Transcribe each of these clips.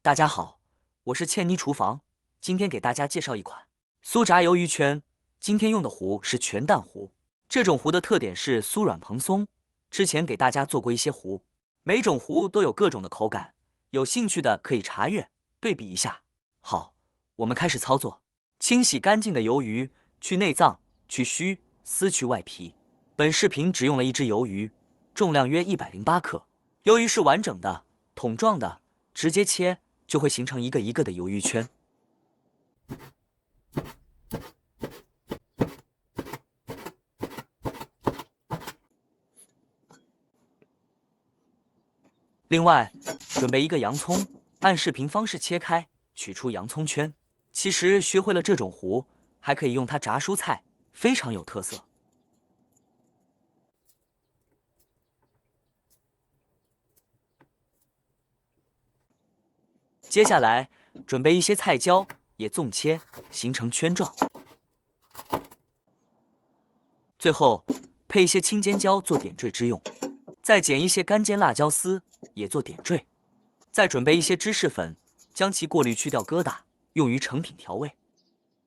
大家好，我是倩妮厨房，今天给大家介绍一款酥炸鱿鱼圈。今天用的糊是全蛋糊，这种糊的特点是酥软蓬松。之前给大家做过一些糊，每种糊都有各种的口感，有兴趣的可以查阅对比一下。好，我们开始操作。清洗干净的鱿鱼，去内脏，去须，撕去外皮。本视频只用了一只鱿鱼，重量约108克。鱿鱼是完整的、桶状的，直接切就会形成一个一个的鱿鱼圈。另外，准备一个洋葱，按视频方式切开，取出洋葱圈。其实学会了这种糊，还可以用它炸蔬菜，非常有特色。接下来准备一些菜椒，也纵切，形成圈状。最后配一些青尖椒做点缀之用，再剪一些干尖辣椒丝，也做点缀。再准备一些芝士粉，将其过滤去掉疙瘩，用于成品调味。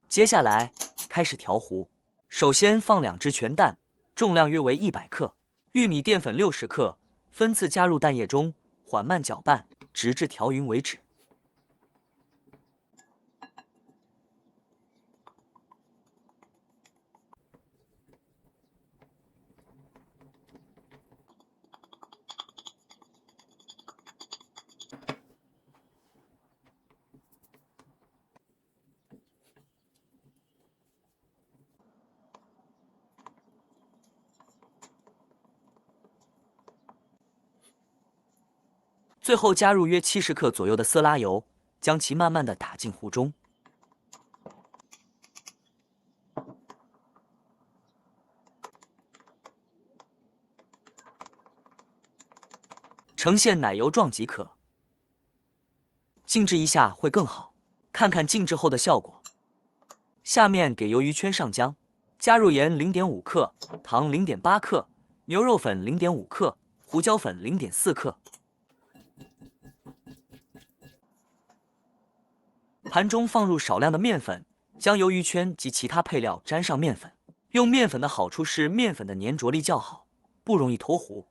接下来开始调糊，首先放2只全蛋，重量约为100克，玉米淀粉60克，分次加入蛋液中，缓慢搅拌，直至调匀为止。最后加入约70克左右的色拉油，将其慢慢的打进糊中。呈现奶油状即可。静置一下会更好，看看静置后的效果。下面给鱿鱼圈上浆，加入盐0.5克，糖0.8克，牛肉粉0.5克，胡椒粉0.4克。盘中放入少量的面粉，将鱿鱼圈及其他配料沾上面粉。用面粉的好处是面粉的粘着力较好，不容易脱糊。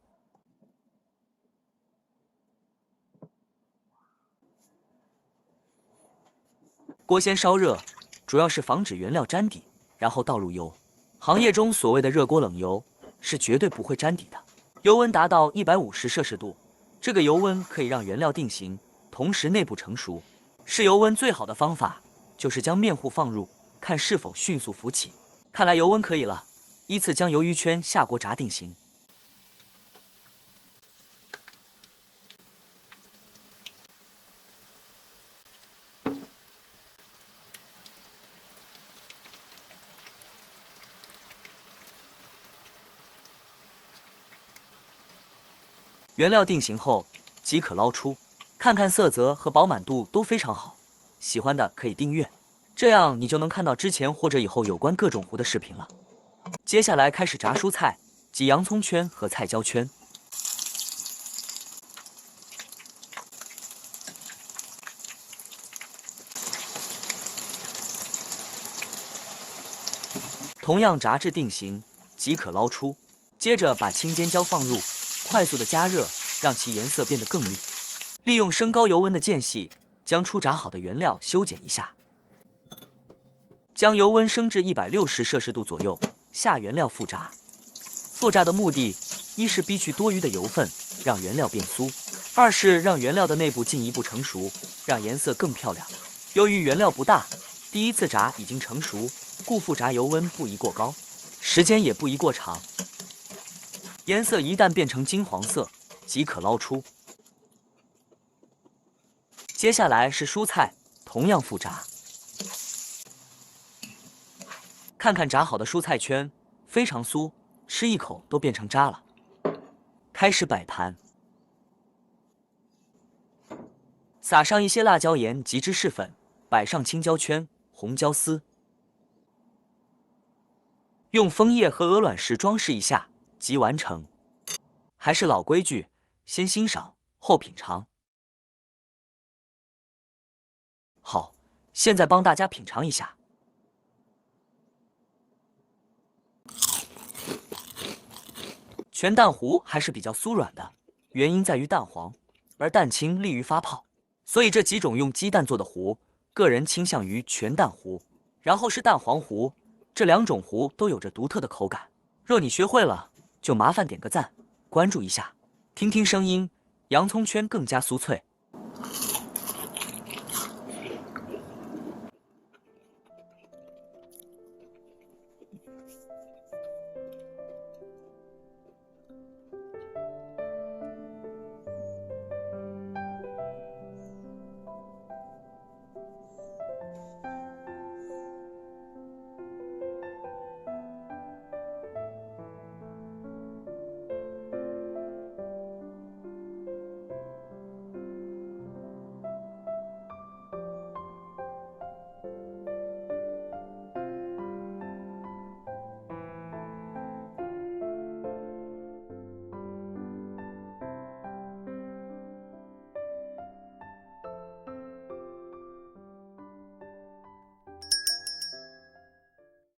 锅先烧热，主要是防止原料粘底，然后倒入油。行业中所谓的热锅冷油是绝对不会粘底的。油温达到150摄氏度，这个油温可以让原料定型，同时内部成熟。试油温最好的方法就是将面糊放入，看是否迅速浮起。看来油温可以了，依次将鱿鱼圈下锅炸定型。原料定型后即可捞出，看看色泽和饱满度都非常好。喜欢的可以订阅，这样你就能看到之前或者以后有关各种糊的视频了。接下来开始炸蔬菜及洋葱圈和菜椒圈。同样炸至定型即可捞出。接着把青尖椒放入，快速的加热，让其颜色变得更绿。利用升高油温的间隙，将初炸好的原料修剪一下。将油温升至160摄氏度左右，下原料复炸。复炸的目的，一是逼去多余的油分，让原料变酥；二是让原料的内部进一步成熟，让颜色更漂亮。由于原料不大，第一次炸已经成熟，故复炸油温不宜过高，时间也不宜过长。颜色一旦变成金黄色，即可捞出。接下来是蔬菜，同样复炸。看看炸好的蔬菜圈，非常酥，吃一口都变成渣了。开始摆盘，撒上一些辣椒盐及芝士粉，摆上青椒圈、红椒丝，用枫叶和鹅卵石装饰一下，即完成。还是老规矩，先欣赏后品尝。好，现在帮大家品尝一下。全蛋糊还是比较酥软的，原因在于蛋黄，而蛋清利于发泡，所以这几种用鸡蛋做的糊，个人倾向于全蛋糊。然后是蛋黄糊，这两种糊都有着独特的口感。若你学会了，就麻烦点个赞，关注一下，听听声音，洋葱圈更加酥脆。